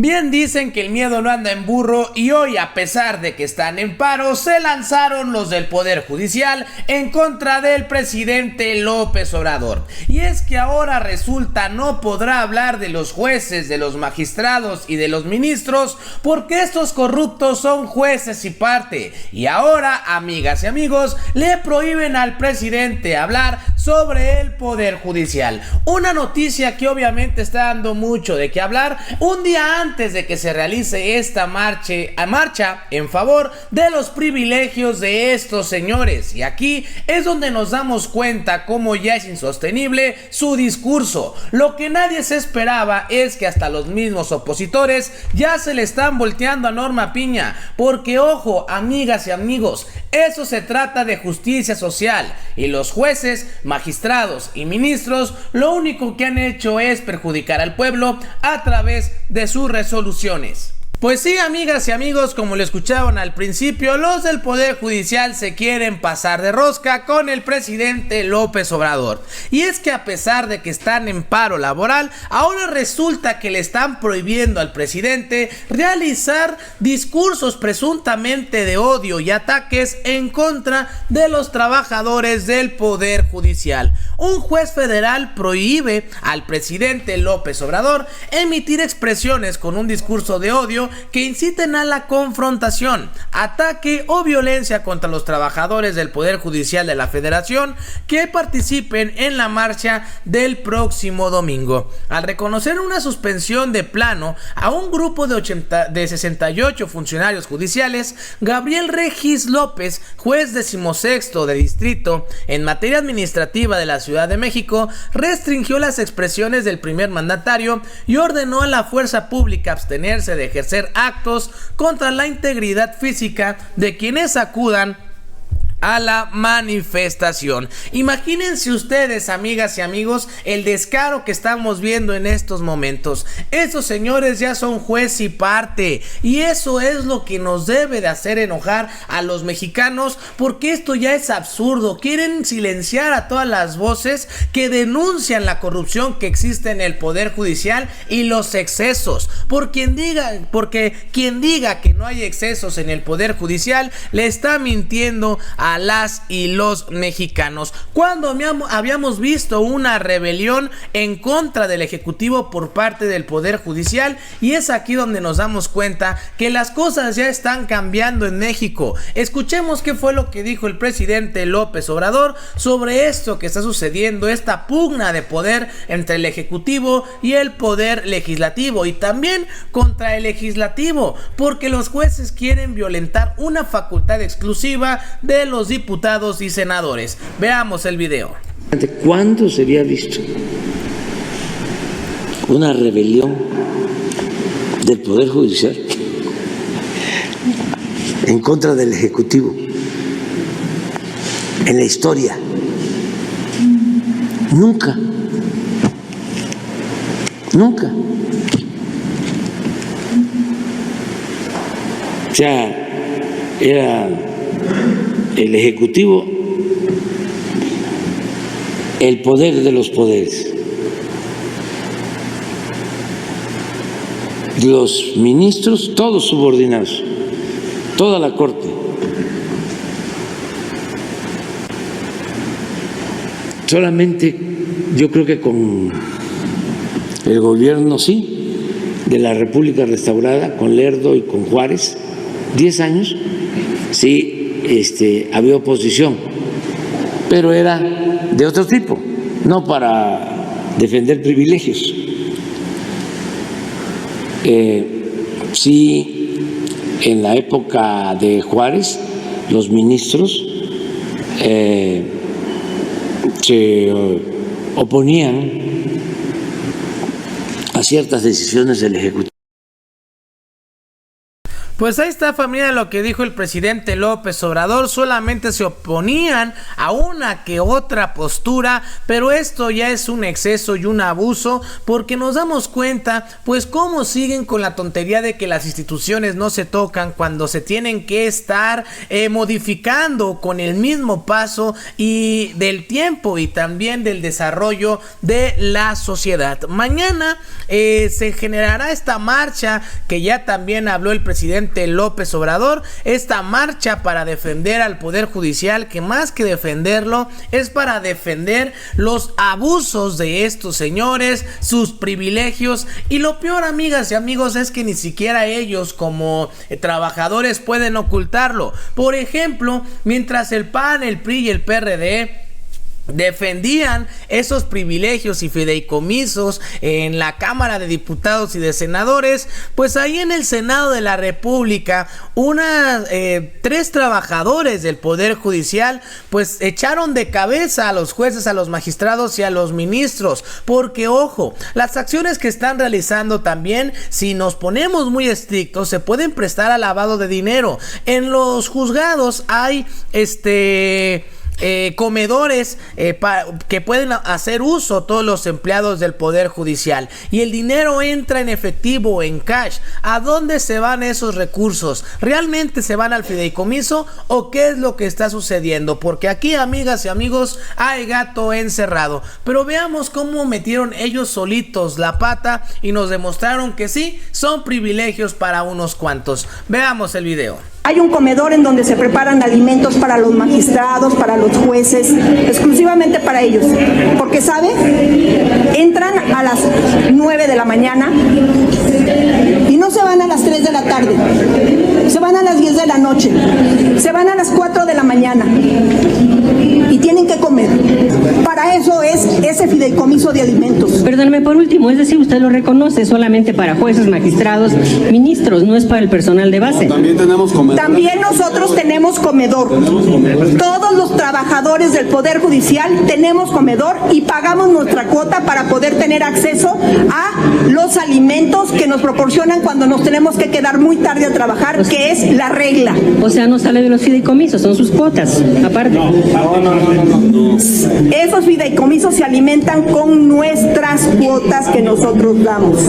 Bien dicen que el miedo no anda en burro y hoy, a pesar de que están en paro, se lanzaron los del Poder Judicial en contra del presidente López Obrador. Y es que ahora resulta no podrá hablar de los jueces, de los magistrados y de los ministros porque estos corruptos son jueces y parte. Y ahora, amigas y amigos, le prohíben al presidente hablar sobre el Poder Judicial. Una noticia que obviamente está dando mucho de qué hablar un día antes de que se realice esta marcha en favor de los privilegios de estos señores. Y aquí es donde nos damos cuenta cómo ya es insostenible su discurso. Lo que nadie se esperaba es que hasta los mismos opositores ya se le están volteando a Norma Piña, porque ojo, amigas y amigos, eso se trata de justicia social y los jueces, magistrados y ministros lo único que han hecho es perjudicar al pueblo a través de sus resoluciones. Pues sí, amigas y amigos, como lo escuchaban al principio, los del Poder Judicial se quieren pasar de rosca con el presidente López Obrador. Y es que a pesar de que están en paro laboral, ahora resulta que le están prohibiendo al presidente realizar discursos presuntamente de odio y ataques en contra de los trabajadores del Poder Judicial. Un juez federal prohíbe al presidente López Obrador emitir expresiones con un discurso de odio que inciten a la confrontación, ataque o violencia contra los trabajadores del Poder Judicial de la Federación que participen en la marcha del próximo domingo. Al reconocer una suspensión de plano a un grupo de 68 funcionarios judiciales, Gabriel Regis López, juez 16º de distrito en materia administrativa de la Ciudad de México, restringió las expresiones del primer mandatario y ordenó a la fuerza pública abstenerse de ejercer actos contra la integridad física de quienes acudan a la manifestación. Imagínense ustedes, amigas y amigos, el descaro que estamos viendo en estos momentos. Estos señores ya son juez y parte, y eso es lo que nos debe de hacer enojar a los mexicanos, porque esto ya es absurdo. Quieren silenciar a todas las voces que denuncian la corrupción que existe en el Poder Judicial y los excesos. Porque quien diga que no hay excesos en el Poder Judicial le está mintiendo a las y los mexicanos. Cuando habíamos visto una rebelión en contra del Ejecutivo por parte del Poder Judicial, y es aquí donde nos damos cuenta que las cosas ya están cambiando en México. Escuchemos qué fue lo que dijo el presidente López Obrador sobre esto que está sucediendo, esta pugna de poder entre el Ejecutivo y el Poder Legislativo, y también contra el Legislativo, porque los jueces quieren violentar una facultad exclusiva de los diputados y senadores. Veamos el video. ¿Cuándo se había visto una rebelión del Poder Judicial en contra del Ejecutivo en la historia? Nunca. Nunca. O sea, era el Ejecutivo el poder de los poderes. Los ministros, todos subordinados, toda la Corte. Solamente yo creo que con el gobierno, sí, de la República restaurada, con Lerdo y con Juárez, 10 años, sí, había oposición, pero era de otro tipo, no para defender privilegios. Sí, en la época de Juárez, los ministros se oponían a ciertas decisiones del Ejecutivo. Pues ahí está, familia, lo que dijo el presidente López Obrador. Solamente se oponían a una que otra postura, pero esto ya es un exceso y un abuso, porque nos damos cuenta pues cómo siguen con la tontería de que las instituciones no se tocan cuando se tienen que estar modificando con el mismo paso y del tiempo y también del desarrollo de la sociedad. Mañana se generará esta marcha que ya también habló el presidente López Obrador, esta marcha para defender al Poder Judicial, que más que defenderlo es para defender los abusos de estos señores, sus privilegios, y lo peor, amigas y amigos, es que ni siquiera ellos como trabajadores pueden ocultarlo. Por ejemplo, mientras el PAN, el PRI y el PRD defendían esos privilegios y fideicomisos en la Cámara de Diputados y de Senadores, pues ahí en el Senado de la República, tres trabajadores del Poder Judicial pues echaron de cabeza a los jueces, a los magistrados y a los ministros, porque ojo, las acciones que están realizando también, si nos ponemos muy estrictos, se pueden prestar al lavado de dinero. En los juzgados hay comedores que pueden hacer uso todos los empleados del Poder Judicial, y el dinero entra en efectivo, en cash. ¿A dónde se van esos recursos? ¿Realmente se van al fideicomiso o qué es lo que está sucediendo? Porque aquí, amigas y amigos, hay gato encerrado. Pero veamos cómo metieron ellos solitos la pata y nos demostraron que sí, son privilegios para unos cuantos. Veamos el video. Hay un comedor en donde se preparan alimentos para los magistrados, para los jueces, exclusivamente para ellos. Porque, ¿sabe? Entran a las 9 de la mañana y no se van a las 3 de la tarde. Se van a las 10 de la noche. Se van a las 4 de la mañana. Y tienen que comer. Para eso es ese fideicomiso de alimentos. Perdóneme, por último, es decir, usted lo reconoce solamente para jueces, magistrados, ministros, no es para el personal de base. También tenemos comedor. También nosotros tenemos comedor. Todos los trabajadores del Poder Judicial tenemos comedor y pagamos nuestra cuota para poder tener acceso a los alimentos que nos proporcionan cuando nos tenemos que quedar muy tarde a trabajar, que es la regla. O sea, no sale de los fideicomisos, son sus cuotas, aparte. No. Esos fideicomisos se alimentan con nuestras cuotas que nosotros damos.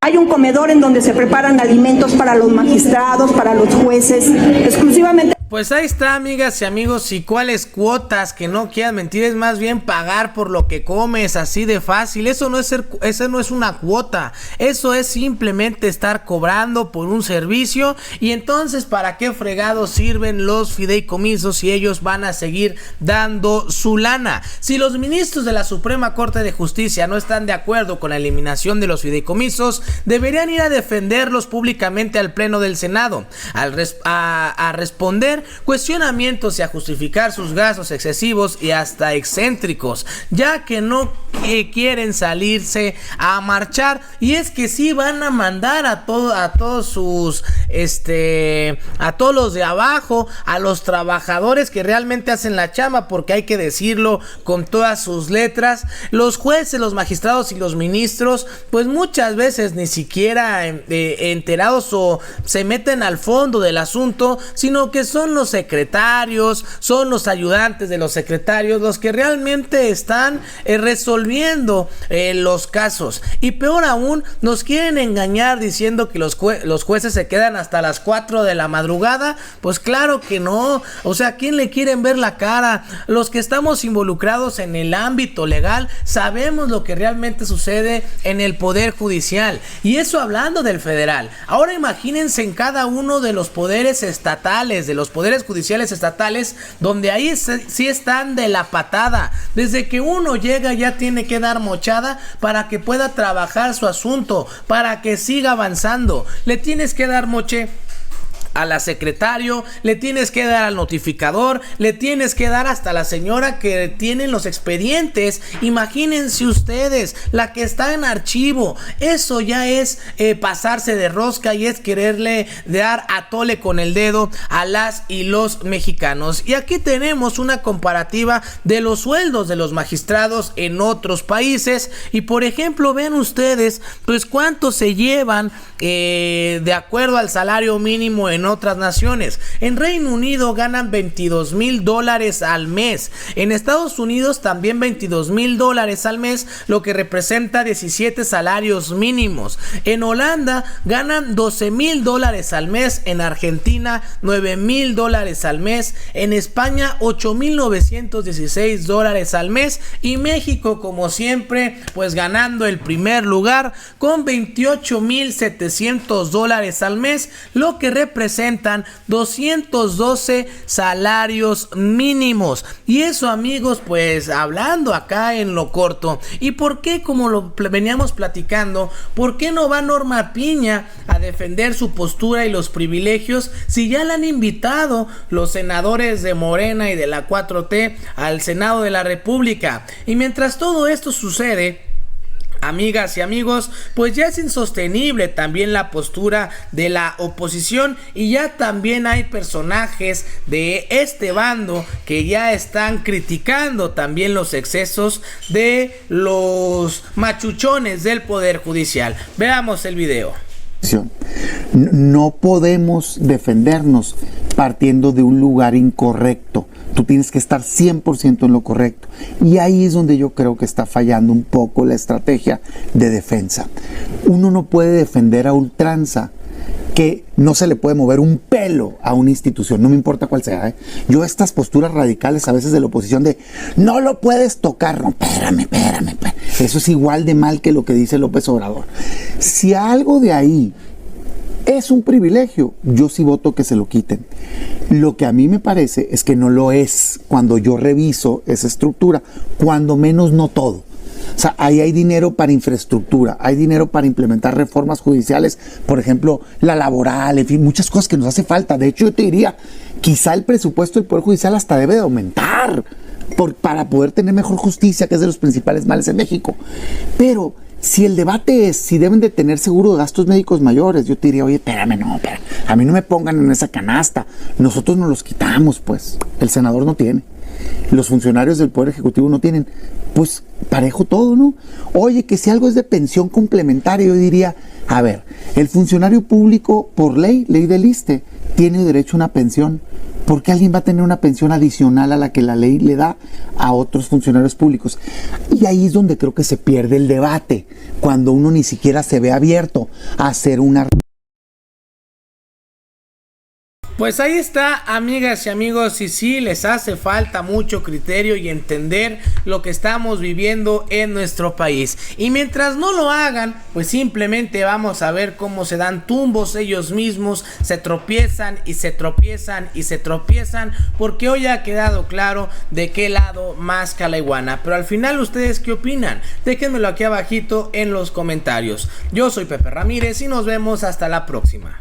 Hay un comedor en donde se preparan alimentos para los magistrados, para los jueces, exclusivamente. Pues ahí está, amigas y amigos, y cuáles cuotas, que no quieran mentir, es más bien pagar por lo que comes, así de fácil. Eso no es una cuota, eso es simplemente estar cobrando por un servicio. Y entonces, ¿para qué fregados sirven los fideicomisos si ellos van a seguir dando su lana? Si los ministros de la Suprema Corte de Justicia no están de acuerdo con la eliminación de los fideicomisos, deberían ir a defenderlos públicamente al Pleno del Senado, a responder cuestionamientos y a justificar sus gastos excesivos y hasta excéntricos, ya que no quieren salirse a marchar. Y es que sí van a mandar a todos sus a todos los de abajo, a los trabajadores que realmente hacen la chamba, porque hay que decirlo con todas sus letras. Los jueces, los magistrados y los ministros pues muchas veces ni siquiera enterados o se meten al fondo del asunto, sino que son los secretarios, son los ayudantes de los secretarios los que realmente están resolviendo los casos. Y peor aún, nos quieren engañar diciendo que los jueces se quedan hasta las 4 de la madrugada. Pues claro que no. O sea, ¿a quién le quieren ver la cara? Los que estamos involucrados en el ámbito legal sabemos lo que realmente sucede en el Poder Judicial. Y eso hablando del federal. Ahora imagínense en cada uno de los poderes estatales, de los poderes judiciales estatales, donde ahí sí están de la patada. Desde que uno llega ya tiene que dar mochada para que pueda trabajar su asunto, para que siga avanzando. Le tienes que dar moche a la secretario, le tienes que dar al notificador, le tienes que dar hasta la señora que tiene los expedientes. Imagínense ustedes, la que está en archivo. Eso ya es pasarse de rosca y es quererle dar a tole con el dedo a las y los mexicanos. Y aquí tenemos una comparativa de los sueldos de los magistrados en otros países. Y por ejemplo, vean ustedes pues cuánto se llevan de acuerdo al salario mínimo en otras naciones. En Reino Unido ganan $22,000 al mes. En Estados Unidos también $22,000 al mes, lo que representa 17 salarios mínimos. En Holanda ganan $12,000 al mes. En Argentina $9,000 al mes. En España $8,916 al mes. Y México, como siempre, pues ganando el primer lugar con $28,700 al mes, lo que representan 212 salarios mínimos. Y eso, amigos, pues hablando acá en lo corto. ¿Y por qué, como lo veníamos platicando, por qué no va Norma Piña a defender su postura y los privilegios si ya la han invitado los senadores de Morena y de la 4T al Senado de la República? Y mientras todo esto sucede, amigas y amigos, pues ya es insostenible también la postura de la oposición y ya también hay personajes de este bando que ya están criticando también los excesos de los machuchones del Poder Judicial. Veamos el video. No podemos defendernos partiendo de un lugar incorrecto. Tú tienes que estar 100% en lo correcto. Y ahí es donde yo creo que está fallando un poco la estrategia de defensa. Uno no puede defender a ultranza que no se le puede mover un pelo a una institución, no me importa cuál sea. Yo estas posturas radicales a veces de la oposición de no lo puedes tocar, no, espérame. Eso es igual de mal que lo que dice López Obrador. Si algo de ahí es un privilegio, yo sí voto que se lo quiten. Lo que a mí me parece es que no lo es cuando yo reviso esa estructura, cuando menos no todo. O sea, ahí hay dinero para infraestructura, hay dinero para implementar reformas judiciales, por ejemplo, la laboral, en fin, muchas cosas que nos hace falta. De hecho, yo te diría, quizá el presupuesto del Poder Judicial hasta debe de aumentar para poder tener mejor justicia, que es de los principales males en México. Pero si el debate es si deben de tener seguro de gastos médicos mayores, yo te diría, oye, espérame, a mí no me pongan en esa canasta, nosotros nos los quitamos, pues, el senador no tiene, los funcionarios del Poder Ejecutivo no tienen, pues parejo todo, ¿no? Oye, que si algo es de pensión complementaria, yo diría, a ver, el funcionario público por ley del ISSSTE, tiene derecho a una pensión. ¿Por qué alguien va a tener una pensión adicional a la que la ley le da a otros funcionarios públicos? Y ahí es donde creo que se pierde el debate, cuando uno ni siquiera se ve abierto a hacer una... Pues ahí está, amigas y amigos, y sí, les hace falta mucho criterio y entender lo que estamos viviendo en nuestro país. Y mientras no lo hagan, pues simplemente vamos a ver cómo se dan tumbos ellos mismos, se tropiezan y se tropiezan y se tropiezan, porque hoy ha quedado claro de qué lado masca la iguana. Pero al final, ¿ustedes qué opinan? Déjenmelo aquí abajito en los comentarios. Yo soy Pepe Ramírez y nos vemos hasta la próxima.